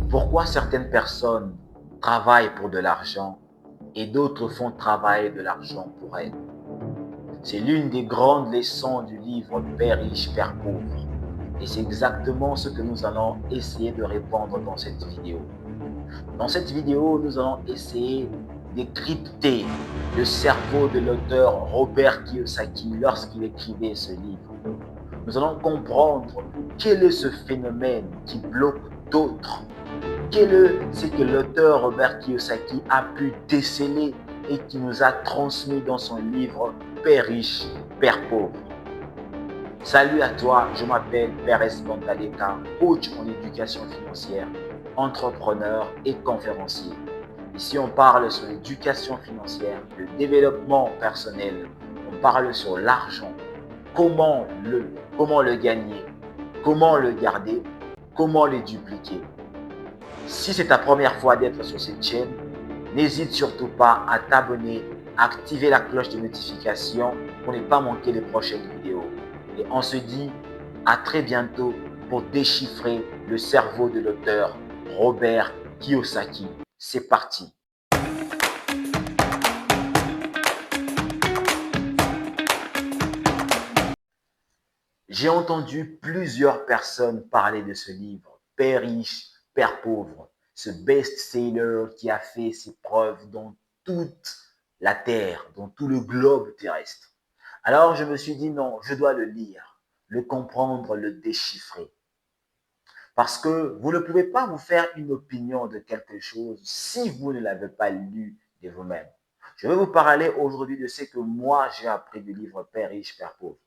Pourquoi certaines personnes travaillent pour de l'argent et d'autres font travailler de l'argent pour elles? C'est l'une des grandes leçons du livre Père riche, Père pauvre. Et c'est exactement ce que nous allons essayer de répondre dans cette vidéo. Dans cette vidéo, nous allons essayer de crypter le cerveau de l'auteur Robert Kiyosaki lorsqu'il écrivait ce livre. Nous allons comprendre quel est ce phénomène qui bloque d'autres. Quel est ce que l'auteur Robert Kiyosaki a pu déceler et qui nous a transmis dans son livre Père riche, Père pauvre. Salut à toi, je m'appelle Pérez Bantaleka, coach en éducation financière, entrepreneur et conférencier. Ici, on parle sur l'éducation financière, le développement personnel, on parle sur l'argent, comment le gagner, comment le garder, comment le dupliquer. Si c'est ta première fois d'être sur cette chaîne, n'hésite surtout pas à t'abonner, à activer la cloche de notification pour ne pas manquer les prochaines vidéos. Et on se dit à très bientôt pour déchiffrer le cerveau de l'auteur Robert Kiyosaki. C'est parti. J'ai entendu plusieurs personnes parler de ce livre, Père riche, Père pauvre, ce best-seller qui a fait ses preuves dans toute la Terre, dans tout le globe terrestre. Alors je me suis dit non, je dois le lire, le comprendre, le déchiffrer. Parce que vous ne pouvez pas vous faire une opinion de quelque chose si vous ne l'avez pas lu de vous-même. Je vais vous parler aujourd'hui de ce que moi j'ai appris du livre Père riche, Père pauvre.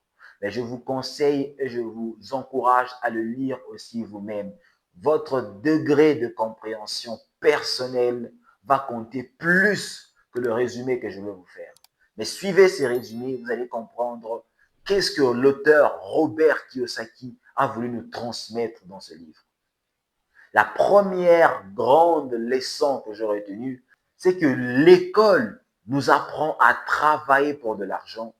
Mais je vous conseille et je vous encourage à le lire aussi vous-même. Votre degré de compréhension personnelle va compter plus que le résumé que je vais vous faire. Mais suivez ces résumés, vous allez comprendre qu'est-ce que l'auteur Robert Kiyosaki a voulu nous transmettre dans ce livre. La première grande leçon que j'ai retenue, c'est que l'école nous apprend à travailler pour de l'argent,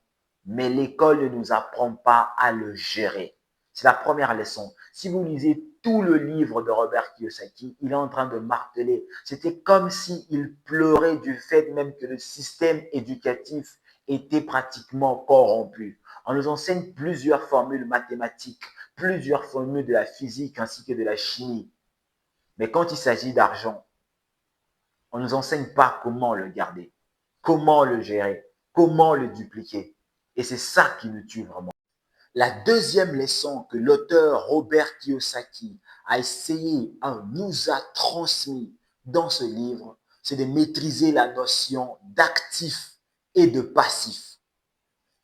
mais l'école ne nous apprend pas à le gérer. C'est la première leçon. Si vous lisez tout le livre de Robert Kiyosaki, il est en train de marteler. C'était comme s'il pleurait du fait même que le système éducatif était pratiquement corrompu. On nous enseigne plusieurs formules mathématiques, plusieurs formules de la physique ainsi que de la chimie. Mais quand il s'agit d'argent, on ne nous enseigne pas comment le garder, comment le gérer, comment le dupliquer. Et c'est ça qui nous tue vraiment. La deuxième leçon que l'auteur Robert Kiyosaki a essayé, nous a transmis dans ce livre, c'est de maîtriser la notion d'actif et de passif.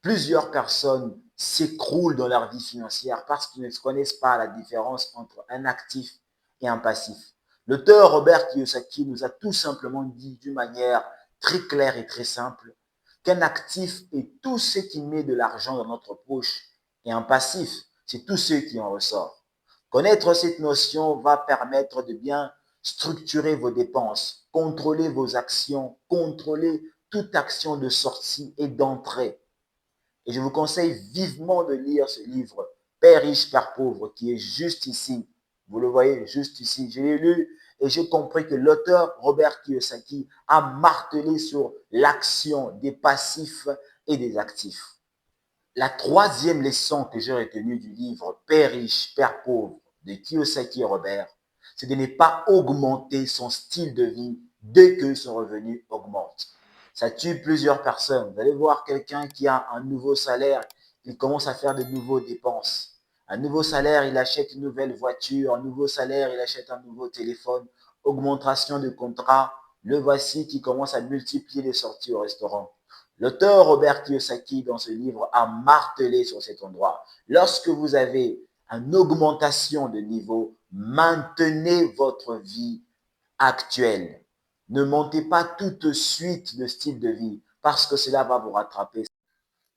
Plusieurs personnes s'écroulent dans leur vie financière parce qu'ils ne connaissent pas la différence entre un actif et un passif. L'auteur Robert Kiyosaki nous a tout simplement dit d'une manière très claire et très simple qu'un actif est tout ce qui met de l'argent dans notre poche et un passif, c'est tout ce qui en ressort. Connaître cette notion va permettre de bien structurer vos dépenses, contrôler vos actions, contrôler toute action de sortie et d'entrée. Et je vous conseille vivement de lire ce livre, Père riche, Père pauvre, qui est juste ici. Vous le voyez, juste ici. Je l'ai lu et j'ai compris que l'auteur Robert Kiyosaki a martelé sur l'action des passifs et des actifs. La troisième leçon que j'ai retenue du livre Père riche, Père pauvre de Kiyosaki Robert, c'est de ne pas augmenter son style de vie dès que son revenu augmente. Ça tue plusieurs personnes. Vous allez voir quelqu'un qui a un nouveau salaire, il commence à faire de nouveaux dépenses. Un nouveau salaire, il achète une nouvelle voiture. Un nouveau salaire, il achète un nouveau téléphone. Augmentation de contrat, le voici qui commence à multiplier les sorties au restaurant. L'auteur Robert Kiyosaki, dans ce livre, a martelé sur cet endroit. Lorsque vous avez une augmentation de niveau, maintenez votre vie actuelle. Ne montez pas tout de suite de style de vie parce que cela va vous rattraper.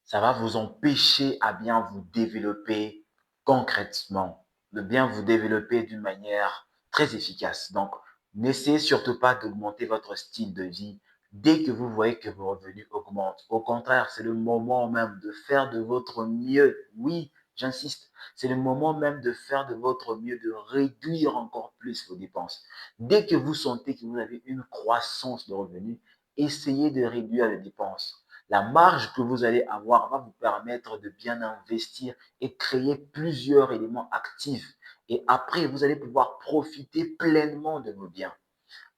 Ça va vous empêcher à bien vous développer concrètement, de bien vous développer d'une manière très efficace. Donc, n'essayez surtout pas d'augmenter votre style de vie dès que vous voyez que vos revenus augmentent. Au contraire, c'est le moment même de faire de votre mieux. Oui, J'insiste, c'est le moment même de faire de votre mieux, de réduire encore plus vos dépenses. Dès que vous sentez que vous avez une croissance de revenus, essayez de réduire les dépenses. La marge que vous allez avoir va vous permettre de bien investir et créer plusieurs éléments actifs. Et après, vous allez pouvoir profiter pleinement de vos biens.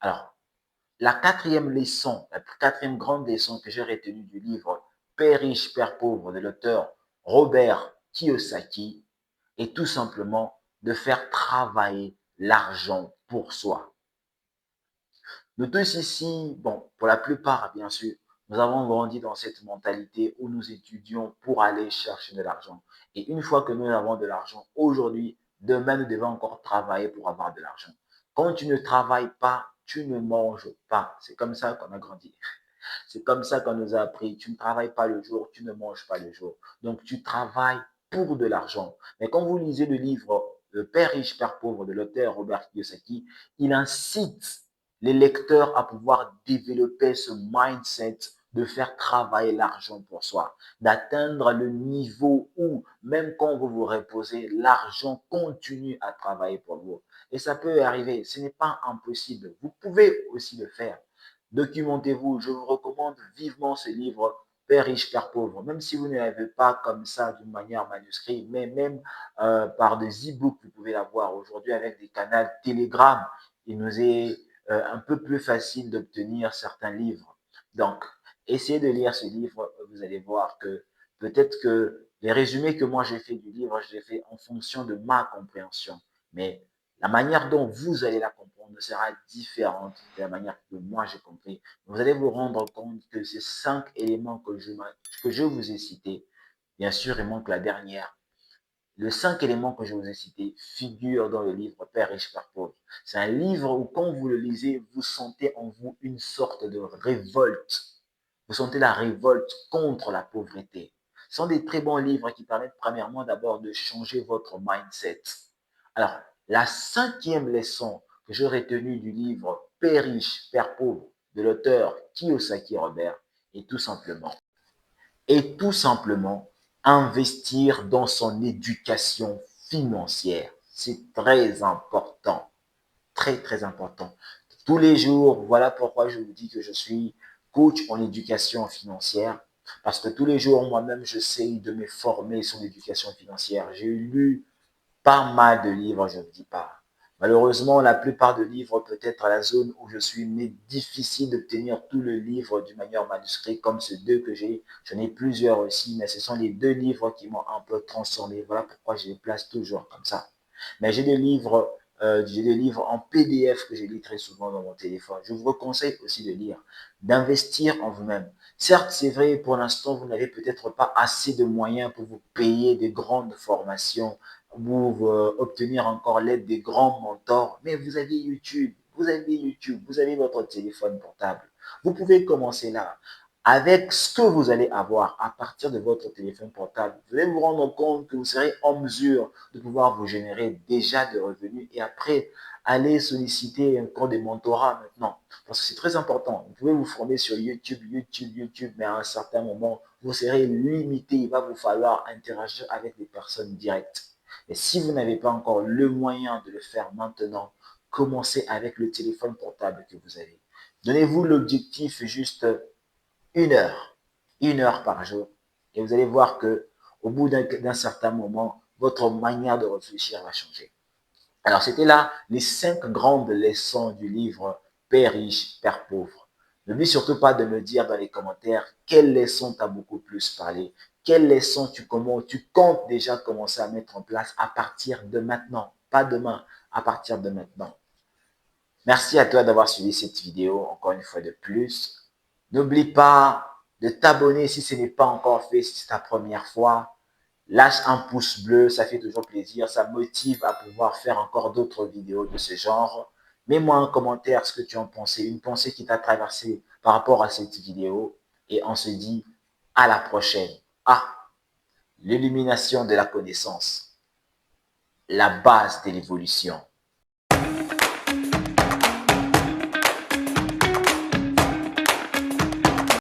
Alors, la quatrième leçon, la quatrième grande leçon que j'ai retenue du livre Père riche, Père pauvre de l'auteur Robert Kiyosaki est tout simplement de faire travailler l'argent pour soi. Nous tous ici, bon, pour la plupart, bien sûr, nous avons grandi dans cette mentalité où nous étudions pour aller chercher de l'argent. Et une fois que nous avons de l'argent, aujourd'hui, demain, nous devons encore travailler pour avoir de l'argent. Quand tu ne travailles pas, tu ne manges pas. C'est comme ça qu'on a grandi. C'est comme ça qu'on nous a appris. Tu ne travailles pas le jour, tu ne manges pas le jour. Donc, tu travailles pour de l'argent. Mais quand vous lisez le livre Le Père riche, Père pauvre de l'auteur Robert Kiyosaki, il incite les lecteurs à pouvoir développer ce mindset de faire travailler l'argent pour soi, d'atteindre le niveau où, même quand vous vous reposez, l'argent continue à travailler pour vous. Et ça peut arriver, ce n'est pas impossible. Vous pouvez aussi le faire. Documentez-vous. Je vous recommande vivement ce livre, Père riche, Père pauvre. Même si vous ne l'avez pas comme ça d'une manière manuscrite, mais même par des e-books, vous pouvez l'avoir aujourd'hui avec des canaux Telegram. Il nous est un peu plus facile d'obtenir certains livres. Donc, essayez de lire ce livre. Vous allez voir que peut-être que les résumés que moi j'ai fait du livre, je les fais en fonction de ma compréhension. Mais la manière dont vous allez la comprendre sera différente de la manière que moi j'ai compris. Vous allez vous rendre compte que ces 5 éléments que je vous ai cités, bien sûr, il manque la dernière. Les 5 éléments que je vous ai cités figurent dans le livre Père riche, Père pauvre. C'est un livre où quand vous le lisez, vous sentez en vous une sorte de révolte. Vous sentez la révolte contre la pauvreté. Ce sont des très bons livres qui permettent premièrement d'abord de changer votre mindset. Alors, la 5e leçon que j'ai retenue du livre Père riche, Père pauvre de l'auteur Kiyosaki Robert est tout simplement investir dans son éducation financière. C'est très important, très, très important. Tous les jours, voilà pourquoi je vous dis que je suis coach en éducation financière. Parce que tous les jours, moi-même, j'essaye de me former sur l'éducation financière. J'ai lu pas mal de livres, je ne dis pas. Malheureusement, la plupart des livres, peut-être à la zone où je suis, m'est difficile d'obtenir tout le livre d'une manière manuscrite comme ces deux que j'ai. J'en ai plusieurs aussi, mais ce sont les 2 livres qui m'ont un peu transformé. Voilà pourquoi je les place toujours comme ça. Mais j'ai des livres en PDF que je lis très souvent dans mon téléphone. Je vous conseille aussi de lire, d'investir en vous-même. Certes, c'est vrai, pour l'instant, vous n'avez peut-être pas assez de moyens pour vous payer de grandes formations ou obtenir encore l'aide des grands mentors, mais vous avez YouTube, vous avez votre téléphone portable. Vous pouvez commencer là. Avec ce que vous allez avoir à partir de votre téléphone portable, vous allez vous rendre compte que vous serez en mesure de pouvoir vous générer déjà des revenus et après aller solliciter encore des mentorats maintenant. Parce que c'est très important. Vous pouvez vous former sur YouTube, mais à un certain moment, vous serez limité. Il va vous falloir interagir avec des personnes directes. Et si vous n'avez pas encore le moyen de le faire maintenant, commencez avec le téléphone portable que vous avez. Donnez-vous l'objectif juste 1 heure, 1 heure par jour. Et vous allez voir que au bout d'un certain moment, votre manière de réfléchir va changer. Alors, c'était là les 5 grandes leçons du livre Père riche, Père pauvre. N'oublie surtout pas de me dire dans les commentaires quelle leçon t'a beaucoup plus parlé, quelle leçon tu comptes déjà commencer à mettre en place à partir de maintenant, pas demain, à partir de maintenant. Merci à toi d'avoir suivi cette vidéo encore une fois de plus. N'oublie pas de t'abonner si ce n'est pas encore fait, si c'est ta première fois. Lâche un pouce bleu, ça fait toujours plaisir, ça motive à pouvoir faire encore d'autres vidéos de ce genre. Mets-moi en commentaire ce que tu en pensais, une pensée qui t'a traversé par rapport à cette vidéo. Et on se dit à la prochaine. Ah, l'illumination de la connaissance, la base de l'évolution.